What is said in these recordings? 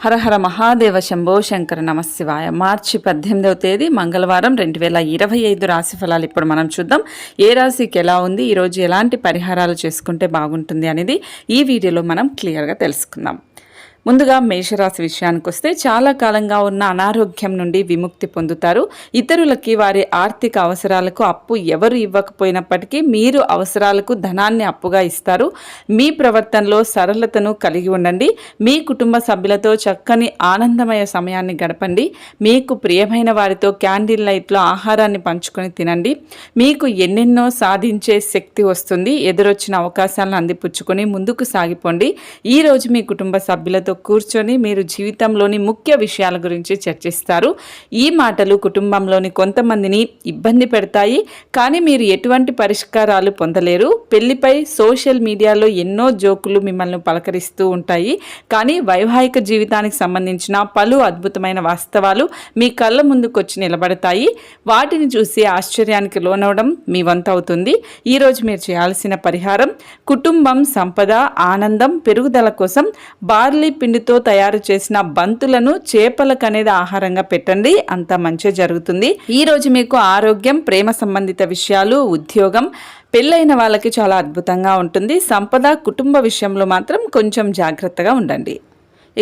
హర హర మహాదేవ శంభో శంకర నమశివాయ. మార్చి 18వ తేదీ మంగళవారం 2025 రాశి ఫలాలు ఇప్పుడు మనం చూద్దాం. ఏ రాశికి ఎలా ఉంది, ఈరోజు ఎలాంటి పరిహారాలు చేసుకుంటే బాగుంటుంది అనేది ఈ వీడియోలో మనం క్లియర్గా తెలుసుకుందాం. ముందుగా మేషరాశి విషయానికి వస్తే చాలా కాలంగా ఉన్న అనారోగ్యం నుండి విముక్తి పొందుతారు. ఇతరులకి వారి ఆర్థిక అవసరాలకు అప్పు ఎవరు ఇవ్వకపోయినప్పటికీ మీరు అవసరాలకు ధనాన్ని అప్పుగా ఇస్తారు. మీ ప్రవర్తనలో సరళతను కలిగి ఉండండి. మీ కుటుంబ సభ్యులతో చక్కని ఆనందమయ సమయాన్ని గడపండి. మీకు ప్రియమైన వారితో క్యాండిల్ లైట్లో ఆహారాన్ని పంచుకొని తినండి. మీకు ఎన్నెన్నో సాధించే శక్తి వస్తుంది. ఎదురొచ్చిన అవకాశాలను అందిపుచ్చుకొని ముందుకు సాగిపోండి. ఈరోజు మీ కుటుంబ సభ్యులతో కూర్చొని మీరు జీవితంలోని ముఖ్య విషయాల గురించి చర్చిస్తారు. ఈ మాటలు కుటుంబంలోని కొంతమందిని ఇబ్బంది పెడతాయి, కానీ మీరు ఎటువంటి పరిష్కారాలు పొందలేరు. పెళ్లిపై సోషల్ మీడియాలో ఎన్నో జోకులు మిమ్మల్ని పలకరిస్తూ ఉంటాయి, కానీ వైవాహిక జీవితానికి సంబంధించిన పలు అద్భుతమైన వాస్తవాలు మీ కళ్ళ ముందుకొచ్చి నిలబడతాయి. వాటిని చూసి ఆశ్చర్యానికి లోనవడం మీ వంతు అవుతుంది. ఈరోజు మీరు చేయాల్సిన పరిహారం, కుటుంబం, సంపద, ఆనందం, పెరుగుదల కోసం బార్లీ పిండితో తయారు చేసిన బంతులను చేపలకు అనేది ఆహారంగా పెట్టండి. అంత మంచి జరుగుతుంది. ఈ రోజు మీకు ఆరోగ్యం, ప్రేమ సంబంధిత విషయాలు, ఉద్యోగం, పెళ్ళైన వాళ్ళకి చాలా అద్భుతంగా ఉంటుంది. సంపద, కుటుంబ విషయంలో మాత్రం కొంచెం జాగ్రత్తగా ఉండండి.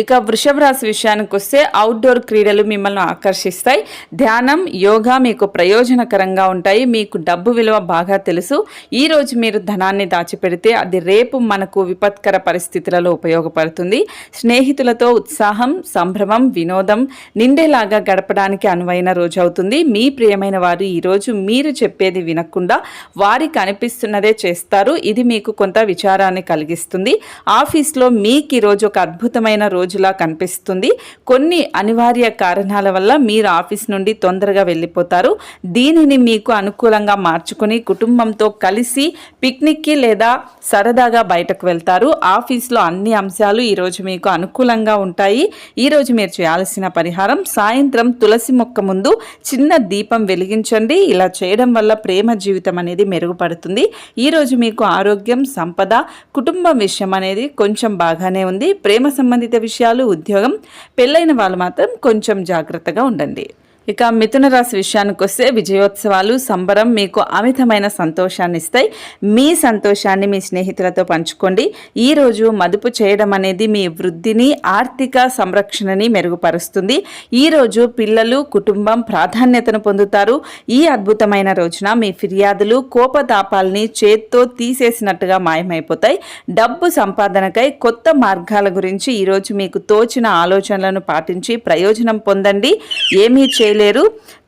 ఇక వృషభ రాశి విషయానికి వస్తే అవుట్డోర్ క్రీడలు మిమ్మల్ని ఆకర్షిస్తాయి. ధ్యానం, యోగా మీకు ప్రయోజనకరంగా ఉంటాయి. మీకు డబ్బు విలువ బాగా తెలుసు. ఈరోజు మీరు ధనాన్ని దాచిపెడితే అది రేపు మనకు విపత్కర పరిస్థితులలో ఉపయోగపడుతుంది. స్నేహితులతో ఉత్సాహం, సంభ్రమం, వినోదం నిండేలాగా గడపడానికి అనువైన రోజు అవుతుంది. మీ ప్రియమైన వారు ఈరోజు మీరు చెప్పేది వినకుండా వారికి అనిపిస్తున్నదే చేస్తారు. ఇది మీకు కొంత విచారాన్ని కలిగిస్తుంది. ఆఫీస్లో మీకు ఈరోజు ఒక అద్భుతమైన రోజులా కనిపిస్తుంది. కొన్ని అనివార్య కారణాల వల్ల మీరు ఆఫీస్ నుండి తొందరగా వెళ్ళిపోతారు. దీనిని మీకు అనుకూలంగా మార్చుకుని కుటుంబంతో కలిసి పిక్నిక్కి లేదా సరదాగా బయటకు వెళ్తారు. ఆఫీస్లో అన్ని అంశాలు ఈరోజు మీకు అనుకూలంగా ఉంటాయి. ఈరోజు మీరు చేయాల్సిన పరిహారం, సాయంత్రం తులసి మొక్క ముందు చిన్న దీపం వెలిగించండి. ఇలా చేయడం వల్ల ప్రేమ జీవితం అనేది మెరుగుపడుతుంది. ఈరోజు మీకు ఆరోగ్యం, సంపద, కుటుంబం విషయం అనేది కొంచెం బాగానే ఉంది. ప్రేమ సంబంధిత విషయాలు, ఉద్యోగం, పెళ్ళైన వాళ్ళు మాత్రం కొంచెం జాగ్రత్తగా ఉండండి. ఇక మిథున రాశి విషయానికి వస్తే విజయోత్సవాలు, సంబరం మీకు అమితమైన సంతోషాన్ని ఇస్తాయి. మీ సంతోషాన్ని మీ స్నేహితులతో పంచుకోండి. ఈరోజు మదుపు చేయడం అనేది మీ వృద్ధిని, ఆర్థిక సంరక్షణని మెరుగుపరుస్తుంది. ఈరోజు పిల్లలు, కుటుంబం ప్రాధాన్యతను పొందుతారు. ఈ అద్భుతమైన రోజున మీ ఫిర్యాదులు, కోపతాపాలని చేత్తో తీసేసినట్టుగా మాయమైపోతాయి. డబ్బు సంపాదనకై కొత్త మార్గాల గురించి ఈరోజు మీకు తోచిన ఆలోచనలను పాటించి ప్రయోజనం పొందండి. ఏమీ చేయలేరు,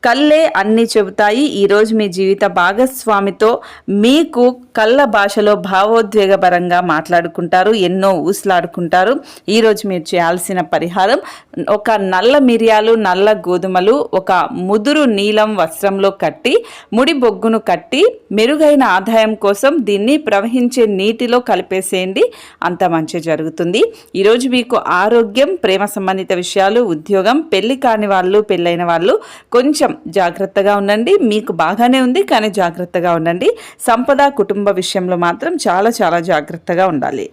కళ్ళే అన్నీ చెబుతాయి. ఈరోజు మీ జీవిత భాగస్వామితో మీకు కళ్ళ భాషలో భావోద్వేగపరంగా మాట్లాడుకుంటారు, ఎన్నో ఊసులాడుకుంటారు. ఈరోజు మీరు చేయాల్సిన పరిహారం, ఒక నల్ల మిరియాలు, నల్ల గోధుమలు ఒక ముదురు నీలం వస్త్రంలో కట్టి ముడి బొగ్గును కట్టి మెరుగైన ఆదాయం కోసం దీన్ని ప్రవహించే నీటిలో కలిపేసేయండి. అంత మంచి జరుగుతుంది. ఈరోజు మీకు ఆరోగ్యం, ప్రేమ సంబంధిత విషయాలు, ఉద్యోగం, పెళ్లి కాని వాళ్ళు, పెళ్ళైన వాళ్ళు కొంచెం జాగ్రత్తగా ఉండండి. మీకు బాగానే ఉంది, కానీ జాగ్రత్తగా ఉండండి. సంపద, కుటుంబ విషయంలో మాత్రం చాలా చాలా జాగ్రత్తగా ఉండాలి.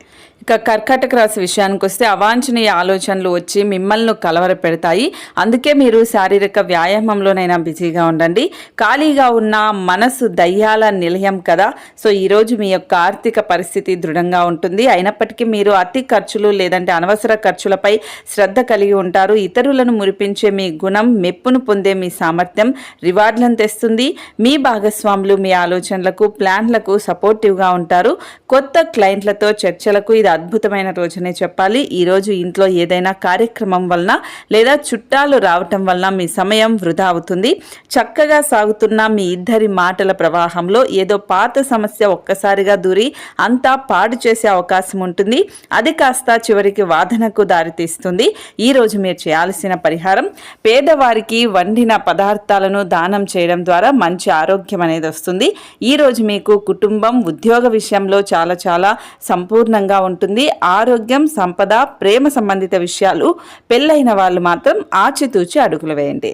ఇక కర్కాటక రాశి విషయానికి వస్తే అవాంఛనీయ ఆలోచనలు వచ్చి మిమ్మల్ని కలవర పెడతాయి. అందుకే మీరు శారీరక వ్యాయామంలోనైనా బిజీగా ఉండండి. ఖాళీగా ఉన్న మనసు దయ్యాల నిలయం కదా. సో ఈరోజు మీ యొక్క ఆర్థిక పరిస్థితి దృఢంగా ఉంటుంది. అయినప్పటికీ మీరు అతి ఖర్చులు లేదంటే అనవసర ఖర్చులపై శ్రద్ధ కలిగి ఉంటారు. ఇతరులను మురిపించే మీ గుణం, మెప్పును పొందే మీ సామర్థ్యం రివార్డులను తెస్తుంది. మీ భాగస్వాములు మీ ఆలోచనలకు, ప్లాన్లకు సపోర్టివ్గా ఉంటారు. కొత్త క్లయింట్లతో చర్చలకు ఇది అద్భుతమైన రోజునే చెప్పాలి. ఈరోజు ఇంట్లో ఏదైనా కార్యక్రమం వలన లేదా చుట్టాలు రావటం వలన మీ సమయం వృధా అవుతుంది. చక్కగా సాగుతున్న మీ ఇద్దరి మాటల ప్రవాహంలో ఏదో పాత సమస్య ఒక్కసారిగా దూరి అంతా పాడు చేసే అవకాశం ఉంటుంది. అది కాస్త చివరికి వాదనకు దారితీస్తుంది. ఈరోజు మీరు చేయాల్సిన పరిహారం, పేదవారికి వండిన పదార్థాలను దానం చేయడం ద్వారా మంచి ఆరోగ్యం అనేది వస్తుంది. ఈరోజు మీకు కుటుంబం, ఉద్యోగ విషయంలో చాలా చాలా సంపూర్ణంగా ఉంటుంది. ఆరోగ్యం, సంపద, ప్రేమ సంబంధిత విషయాలు, పెళ్ళైన వాళ్ళు మాత్రం ఆచితూచి అడుగులు వేయండి.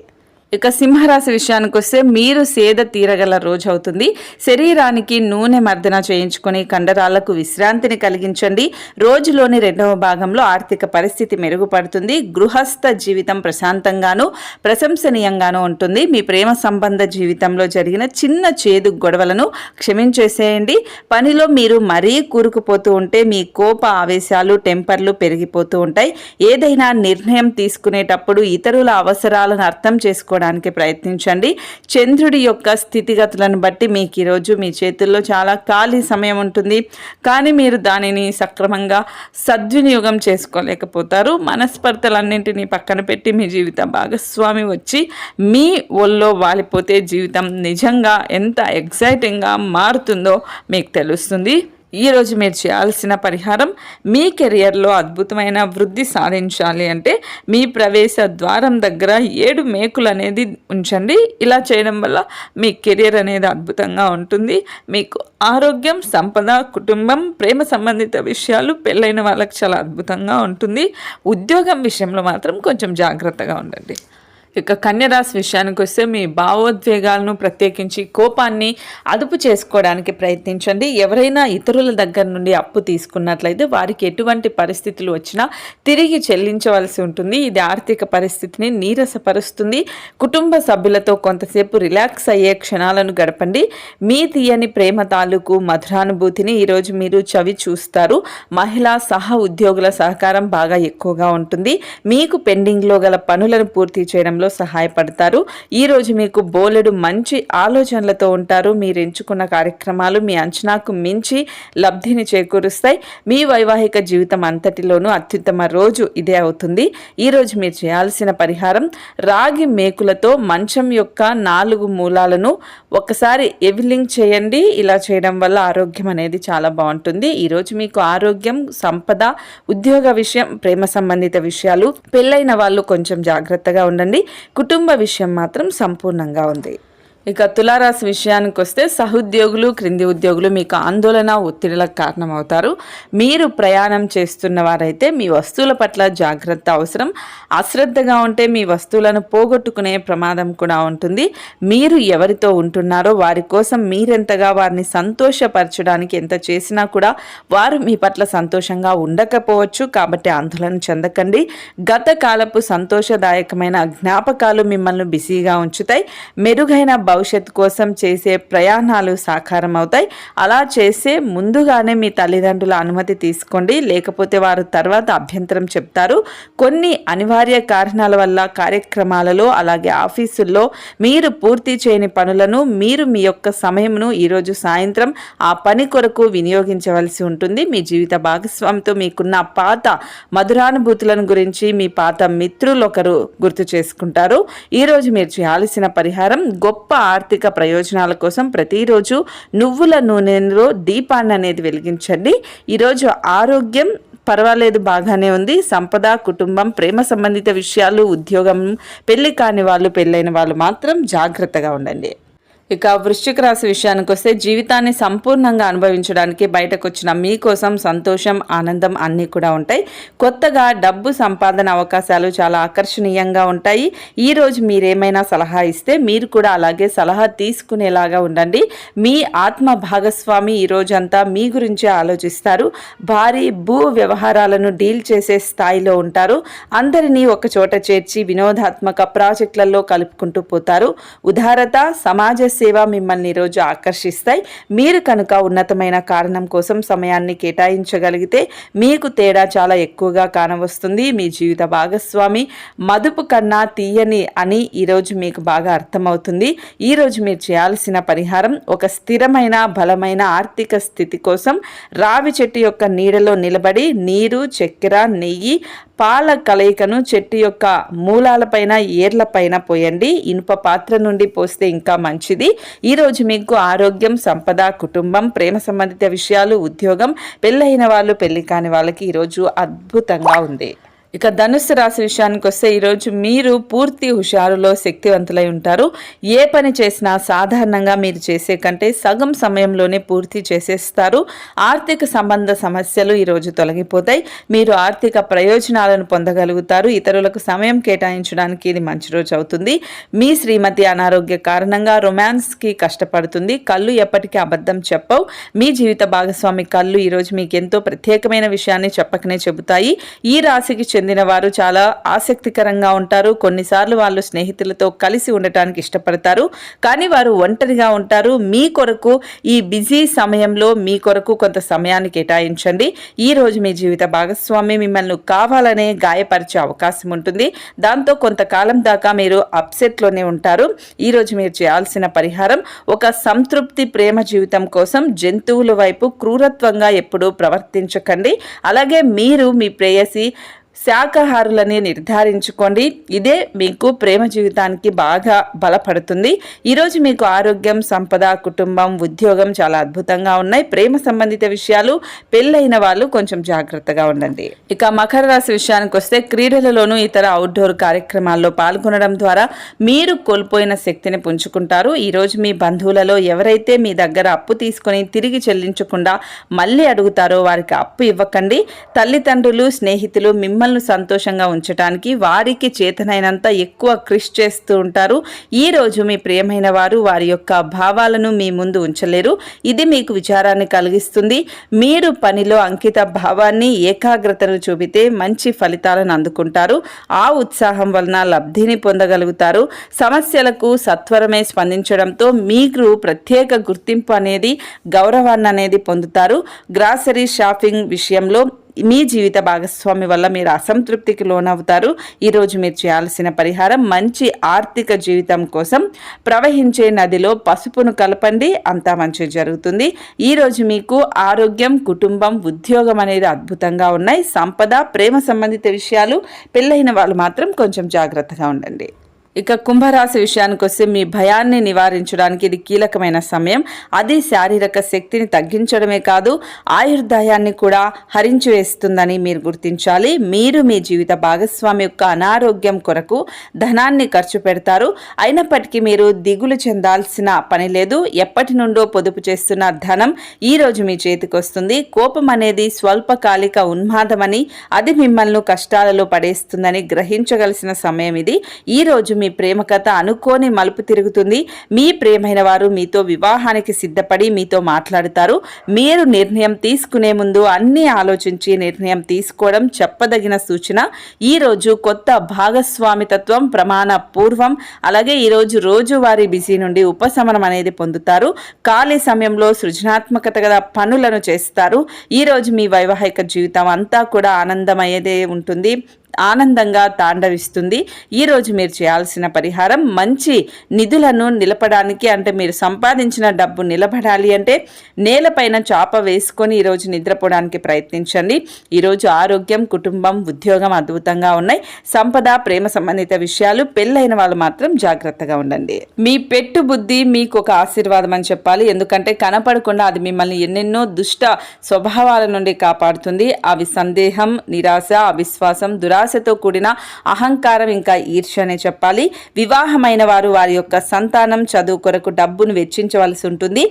ఇక సింహరాశి విషయానికి వస్తే మీరు సేద తీరగల రోజు అవుతుంది. శరీరానికి నూనె మర్దన చేయించుకొని కండరాలకు విశ్రాంతిని కలిగించండి. రోజులోని రెండవ భాగంలో ఆర్థిక పరిస్థితి మెరుగుపడుతుంది. గృహస్థ జీవితం ప్రశాంతంగాను ప్రశంసనీయంగాను ఉంటుంది. మీ ప్రేమ సంబంధ జీవితంలో జరిగిన చిన్న చేదు గొడవలను క్షమించేసేయండి. పనిలో మీరు మరీ కూరుకుపోతూ ఉంటే మీ కోప ఆవేశాలు టెంపర్లు పెరిగిపోతూ ఉంటాయి. ఏదైనా నిర్ణయం తీసుకునేటప్పుడు ఇతరుల అవసరాలను అర్థం చేసుకోవడానికి ప్రయత్నించండి. చంద్రుడి యొక్క స్థితిగతులను బట్టి మీకు ఈరోజు మీ చేతుల్లో చాలా ఖాళీ సమయం ఉంటుంది, కానీ మీరు దానిని సక్రమంగా సద్వినియోగం చేసుకోలేకపోతారు. మనస్పర్ధలన్నింటినీ పక్కన పెట్టి మీ జీవిత భాగస్వామి వచ్చి మీ ఒళ్ళో వాలిపోతే జీవితం నిజంగా ఎంత ఎక్సైటింగ్గా మారుతుందో మీకు తెలుస్తుంది. ఈరోజు మీరు చేయాల్సిన పరిహారం, మీ కెరియర్లో అద్భుతమైన వృద్ధి సాధించాలి అంటే మీ ప్రవేశ ద్వారం దగ్గర 7 మేకులు అనేది ఉంచండి. ఇలా చేయడం వల్ల మీ కెరియర్ అనేది అద్భుతంగా ఉంటుంది. మీకు ఆరోగ్యం, సంపద, కుటుంబం, ప్రేమ సంబంధిత విషయాలు పెళ్ళైన వాళ్ళకి చాలా అద్భుతంగా ఉంటుంది. ఉద్యోగం విషయంలో మాత్రం కొంచెం జాగ్రత్తగా ఉండండి. ఇక కన్యరాశి విషయానికి వస్తే మీ భావోద్వేగాలను ప్రత్యేకించి కోపాన్ని అదుపు చేసుకోవడానికి ప్రయత్నించండి. ఎవరైనా ఇతరుల దగ్గర నుండి అప్పు తీసుకున్నట్లయితే వారికి ఎటువంటి పరిస్థితులు వచ్చినా తిరిగి చెల్లించవలసి ఉంటుంది. ఇది ఆర్థిక పరిస్థితిని నీరసపరుస్తుంది. కుటుంబ సభ్యులతో కొంతసేపు రిలాక్స్ అయ్యే క్షణాలను గడపండి. మీ తీయని ప్రేమ తాలూకు మధురానుభూతిని ఈరోజు మీరు చవి చూస్తారు. మహిళా సహ ఉద్యోగుల సహకారం బాగా ఎక్కువగా ఉంటుంది. మీకు పెండింగ్లో గల పనులను పూర్తి చేయడంలో సహాయపడతారు. ఈరోజు మీకు బోలెడు మంచి ఆలోచనలతో ఉంటారు. మీరు ఎంచుకున్న కార్యక్రమాలు మీ అంచనాకు మించి లబ్ధిని చేకూరుస్తాయి. మీ వైవాహిక జీవితం అంతటిలోనూ అత్యుత్తమ రోజు ఇదే అవుతుంది. ఈరోజు మీరు చేయాల్సిన పరిహారం, రాగి మేకులతో మంచం యొక్క 4 మూలాలను ఒకసారి ఎవిలింగ్ చేయండి. ఇలా చేయడం వల్ల ఆరోగ్యం అనేది చాలా బాగుంటుంది. ఈరోజు మీకు ఆరోగ్యం, సంపద, ఉద్యోగ విషయం, ప్రేమ సంబంధిత విషయాలు, పెళ్ళైన వాళ్ళు కొంచెం జాగ్రత్తగా ఉండండి. కుటుంబ విషయం మాత్రం సంపూర్ణంగా ఉంది. ఇక తులారాశి విషయానికి వస్తే సహోద్యోగులు, క్రింది ఉద్యోగులు మీకు ఆందోళన, ఒత్తిడిలకు కారణమవుతారు. మీరు ప్రయాణం చేస్తున్న వారైతే మీ వస్తువుల పట్ల జాగ్రత్త అవసరం. అశ్రద్ధగా ఉంటే మీ వస్తువులను పోగొట్టుకునే ప్రమాదం కూడా ఉంటుంది. మీరు ఎవరితో ఉంటున్నారో వారి కోసం మీరెంతగా వారిని సంతోషపరచడానికి ఎంత చేసినా కూడా వారు మీ పట్ల సంతోషంగా ఉండకపోవచ్చు. కాబట్టి ఆందోళన చెందకండి. గత కాలపు సంతోషదాయకమైన జ్ఞాపకాలు మిమ్మల్ని బిజీగా ఉంచుతాయి. మెరుగైన భవిష్యత్తు కోసం చేసే ప్రయాణాలు సాకారం అవుతాయి. అలా చేసే ముందుగానే మీ తల్లిదండ్రుల అనుమతి తీసుకోండి, లేకపోతే వారు తర్వాత అభ్యంతరం చెప్తారు. కొన్ని అనివార్య కారణాల వల్ల కార్యక్రమాలలో అలాగే ఆఫీసుల్లో మీరు పూర్తి చేయని పనులను మీరు మీ యొక్క సమయమును ఈరోజు సాయంత్రం ఆ పని కొరకు వినియోగించవలసి ఉంటుంది. మీ జీవిత భాగస్వామితో మీకున్న పాత మధురానుభూతులను గురించి మీ పాత మిత్రులు ఒకరు గుర్తు చేసుకుంటారు. ఈరోజు మీరు చేయాల్సిన పరిహారం, గొప్ప ఆర్థిక ప్రయోజనాల కోసం ప్రతిరోజు నువ్వుల నూనెలో దీపాన్ని అనేది వెలిగించండి. ఈరోజు ఆరోగ్యం పర్వాలేదు, బాగానే ఉంది. సంపద, కుటుంబం, ప్రేమ సంబంధిత విషయాలు, ఉద్యోగం, పెళ్లి కాని వాళ్ళు, పెళ్ళైన వాళ్ళు మాత్రం జాగ్రత్తగా ఉండండి. ఇక వృశ్చిక రాశి విషయానికి వస్తే జీవితాన్ని సంపూర్ణంగా అనుభవించడానికి బయటకు వచ్చిన మీకోసం సంతోషం, ఆనందం అన్నీ కూడా ఉంటాయి. కొత్తగా డబ్బు సంపాదన అవకాశాలు చాలా ఆకర్షణీయంగా ఉంటాయి. ఈరోజు మీరేమైనా సలహా ఇస్తే మీరు కూడా అలాగే సలహా తీసుకునేలాగా ఉండండి. మీ ఆత్మ భాగస్వామి ఈ రోజంతా మీ గురించి ఆలోచిస్తారు. భారీ భూ వ్యవహారాలను డీల్ చేసే స్థాయిలో ఉంటారు. అందరినీ ఒక చోట చేర్చి వినోదాత్మక ప్రాజెక్టులలో కలుపుకుంటూ పోతారు. ఉదారత, సమాజ సేవ మిమ్మల్ని ఈరోజు ఆకర్షిస్తాయి. మీరు కనుక ఉన్నతమైన కారణం కోసం సమయాన్ని కేటాయించగలిగితే మీకు తేడా చాలా ఎక్కువగా కానవస్తుంది. మీ జీవిత భాగస్వామి మదుపు కన్నా తీయని అని ఈరోజు మీకు బాగా అర్థమవుతుంది. ఈరోజు మీరు చేయాల్సిన పరిహారం, ఒక స్థిరమైన బలమైన ఆర్థిక స్థితి కోసం రావి చెట్టు యొక్క నీడలో నిలబడి నీరు, చక్కెర, నెయ్యి, పాల కలయికను చెట్టు యొక్క మూలాలపైన, ఏర్లపైన పోయండి. ఇనుప పాత్ర నుండి పోస్తే ఇంకా మంచిది. ఈరోజు మీకు ఆరోగ్యం, సంపద, కుటుంబం, ప్రేమ సంబంధిత విషయాలు, ఉద్యోగం, పెళ్ళైన వాళ్ళు, పెళ్లి కాని వాళ్ళకి ఈరోజు అద్భుతంగా ఉంది. ఇక ధనుస్సు రాశి విషయానికి వస్తే ఈరోజు మీరు పూర్తి హుషారులో శక్తివంతులై ఉంటారు. ఏ పని చేసినా సాధారణంగా మీరు చేసే కంటే సగం సమయంలోనే పూర్తి చేసేస్తారు. ఆర్థిక సంబంధ సమస్యలు ఈరోజు తొలగిపోతాయి. మీరు ఆర్థిక ప్రయోజనాలను పొందగలుగుతారు. ఇతరులకు సమయం కేటాయించడానికి ఇది మంచి రోజు అవుతుంది. మీ శ్రీమతి అనారోగ్య కారణంగా రొమాన్స్కి కష్టపడుతుంది. కళ్ళు ఎప్పటికీ అబద్ధం చెప్పవు. మీ జీవిత భాగస్వామి కళ్ళు ఈరోజు మీకు ఎంతో ప్రత్యేకమైన విషయాన్ని చెప్పకనే చెబుతాయి. ఈ రాశికి చెందిన వారు చాలా ఆసక్తికరంగా ఉంటారు. కొన్నిసార్లు వాళ్ళు స్నేహితులతో కలిసి ఉండటానికి ఇష్టపడతారు, కానీ వారు ఒంటరిగా ఉంటారు. మీ కొరకు ఈ బిజీ సమయంలో మీ కొరకు కొంత సమయాన్ని కేటాయించండి. ఈ రోజు మీ జీవిత భాగస్వామి మిమ్మల్ని కావాలనే గాయపరిచే అవకాశం ఉంటుంది. దాంతో కొంతకాలం దాకా మీరు అప్సెట్లోనే ఉంటారు. ఈరోజు మీరు చేయాల్సిన పరిహారం, ఒక సంతృప్తి ప్రేమ జీవితం కోసం జంతువుల వైపు క్రూరత్వంగా ఎప్పుడూ ప్రవర్తించకండి. అలాగే మీరు మీ ప్రేయసి శాకాహారులని నిర్ధారించుకోండి. ఇదే మీకు ప్రేమ జీవితానికి బాగా బలపడుతుంది. ఈరోజు మీకు ఆరోగ్యం, సంపద, కుటుంబం, ఉద్యోగం చాలా అద్భుతంగా ఉన్నాయి. ప్రేమ సంబంధిత విషయాలు, పెళ్ళైన వాళ్ళు కొంచెం జాగ్రత్తగా ఉండండి. ఇక మకర రాశి విషయానికి వస్తే క్రీడలలోనూ ఇతర అవుట్డోర్ కార్యక్రమాల్లో పాల్గొనడం ద్వారా మీరు కోల్పోయిన శక్తిని పుంజుకుంటారు. ఈరోజు మీ బంధువులలో ఎవరైతే మీ దగ్గర అప్పు తీసుకొని తిరిగి చెల్లించకుండా మళ్ళీ అడుగుతారో వారికి అప్పు ఇవ్వకండి. తల్లిదండ్రులు, స్నేహితులు మిమ్మల్ని సంతోషంగా ఉంచడానికి వారికి చేతనైనంత ఎక్కువ కృషి చేస్తూ ఉంటారు. ఈ రోజు మీ ప్రియమైన వారు వారి యొక్క భావాలను మీ ముందు ఉంచలేరు. ఇది మీకు విచారాన్ని కలిగిస్తుంది. మీరు పనిలో అంకిత భావాన్ని, ఏకాగ్రతను చూపితే మంచి ఫలితాలను అందుకుంటారు. ఆ ఉత్సాహం వలన లబ్ధిని పొందగలుగుతారు. సమస్యలకు సత్వరమే స్పందించడంతో మీకు ప్రత్యేక గుర్తింపు అనేది, గౌరవాన్ని అనేది పొందుతారు. గ్రాసరీ షాపింగ్ విషయంలో మీ జీవిత భాగస్వామి వల్ల మీరు అసంతృప్తికి లోనవుతారు. ఈరోజు మీరు చేయాల్సిన పరిహారం, మంచి ఆర్థిక జీవితం కోసం ప్రవహించే నదిలో పసుపును కలపండి. అంతా మంచి జరుగుతుంది. ఈరోజు మీకు ఆరోగ్యం, కుటుంబం, ఉద్యోగం అనేది అద్భుతంగా ఉన్నాయి. సంపద, ప్రేమ సంబంధిత విషయాలు, పెళ్ళైన వాళ్ళు మాత్రం కొంచెం జాగ్రత్తగా ఉండండి. ఇక కుంభరాశి విషయానికి వస్తే మీ భయాన్ని నివారించడానికి ఇది కీలకమైన సమయం. అది శారీరక శక్తిని తగ్గించడమే కాదు, ఆయుర్దాయాన్ని కూడా హరించి వేస్తుందని మీరు గుర్తించాలి. మీరు మీ జీవిత భాగస్వామి యొక్క అనారోగ్యం కొరకు ధనాన్ని ఖర్చు పెడతారు. అయినప్పటికీ మీరు దిగులు చెందాల్సిన పని లేదు. ఎప్పటి నుండో పొదుపు చేస్తున్న ధనం ఈ రోజు మీ చేతికి వస్తుంది. కోపం అనేది స్వల్పకాలిక ఉన్మాదమని, అది మిమ్మల్ని కష్టాలలో పడేస్తుందని గ్రహించగలిసిన సమయం ఇది. ఈ రోజు మీ ప్రేమ కథ అనుకోని మలుపు తిరుగుతుంది. మీ ప్రేమైన వారు మీతో వివాహానికి సిద్ధపడి మీతో మాట్లాడతారు. మీరు నిర్ణయం తీసుకునే ముందు అన్నీ ఆలోచించి నిర్ణయం తీసుకోవడం చెప్పదగిన సూచన. ఈరోజు కొత్త భాగస్వామితత్వం ప్రమాణ పూర్వం. అలాగే ఈరోజు రోజువారీ బిజీ నుండి ఉపశమనం అనేది పొందుతారు. ఖాళీ సమయంలో సృజనాత్మకత గల పనులను చేస్తారు. ఈరోజు మీ వైవాహిక జీవితం అంతా కూడా ఆనందమయ్యేదే ఉంటుంది, ఆనందంగా తాండవిస్తుంది. ఈరోజు మీరు చేయాల్సిన పరిహారం, మంచి నిధులను నిలపడానికి, అంటే మీరు సంపాదించిన డబ్బు నిలబడాలి అంటే నేలపైన చాప వేసుకొని ఈరోజు నిద్రపోవడానికి ప్రయత్నించండి. ఈరోజు ఆరోగ్యం, కుటుంబం, ఉద్యోగం అద్భుతంగా ఉన్నాయి. సంపద, ప్రేమ సంబంధిత విషయాలు, పెళ్ళైన వాళ్ళు మాత్రం జాగ్రత్తగా ఉండండి. మీ పెట్టు బుద్ధి మీకు ఒక ఆశీర్వాదం అని చెప్పాలి. ఎందుకంటే కనపడకుండా అది మిమ్మల్ని ఎన్నెన్నో దుష్ట స్వభావాల నుండి కాపాడుతుంది. అవి సందేహం, నిరాశ, అవిశ్వాసం, దురాశతో కూడిన అహంకారం, ఇంకా ఈర్ష్యనే చెప్పాలి. వివాహమైన వారు వారి యొక్క సంతానం చదువు కొరకు డబ్బును వెచ్చించవలసి ఉంటుంది.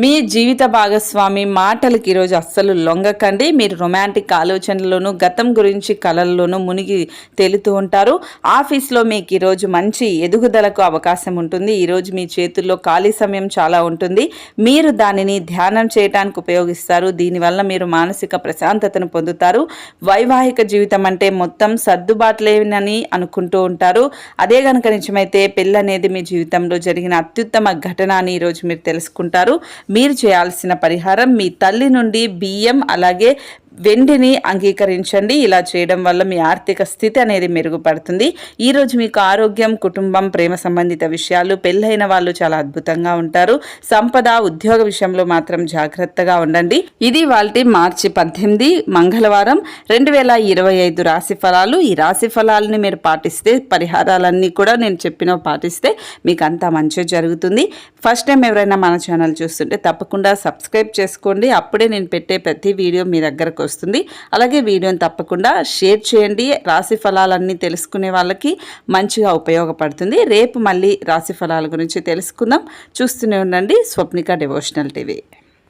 మీ జీవిత భాగస్వామి మాటలకి ఈరోజు అస్సలు లొంగకండి. మీరు రొమాంటిక్ ఆలోచనల్లోనూ, గతం గురించి కలల్లోనూ మునిగి తేలుతూ ఉంటారు. ఆఫీస్లో మీకు ఈరోజు మంచి ఎదుగుదలకు అవకాశం ఉంటుంది. ఈరోజు మీ చేతుల్లో ఖాళీ సమయం చాలా ఉంటుంది. మీరు దానిని ధ్యానం చేయడానికి ఉపయోగిస్తారు. దీనివల్ల మీరు మానసిక ప్రశాంతతను పొందుతారు. వైవాహిక జీవితం అంటే మొత్తం సర్దుబాట్లేనని అనుకుంటూ ఉంటారు. అదే గనక నిజమైతే పెళ్ళనేది మీ జీవితంలో జరిగిన అత్యుత్తమ ఘటన అని ఈరోజు మీరు తెలుసుకుంటారు. మీరు చేయాల్సిన పరిహారం, మీ తల్లి నుండి బియ్యం అలాగే వెండిని అంగీకరించండి. ఇలా చేయడం వల్ల మీ ఆర్థిక స్థితి అనేది మెరుగుపడుతుంది. ఈరోజు మీకు ఆరోగ్యం, కుటుంబం, ప్రేమ సంబంధిత విషయాలు, పెళ్ళైన వాళ్ళు చాలా అద్భుతంగా ఉంటారు. సంపద, ఉద్యోగ విషయంలో మాత్రం జాగ్రత్తగా ఉండండి. ఇది వాల్టి మార్చి 18 మంగళవారం 2025 రాశి ఫలాలు. ఈ రాశి ఫలాలని మీరు పాటిస్తే, పరిహారాలన్నీ కూడా నేను చెప్పినవి పాటిస్తే మీకు అంతా మంచి జరుగుతుంది. ఫస్ట్ టైం ఎవరైనా మన ఛానల్ చూస్తుంటే తప్పకుండా సబ్స్క్రైబ్ చేసుకోండి. అప్పుడే నేను పెట్టే ప్రతి వీడియో మీ దగ్గరకు వస్తుంది. అలాగే వీడియోని తప్పకుండా షేర్ చేయండి. రాశి ఫలాలన్నీ తెలుసుకునే వాళ్ళకి మంచిగా ఉపయోగపడుతుంది. రేపు మళ్ళీ రాశి ఫలాల గురించి తెలుసుకుందాం. చూస్తూనే ఉండండి స్వప్నిక డివోషనల్ టీవీ.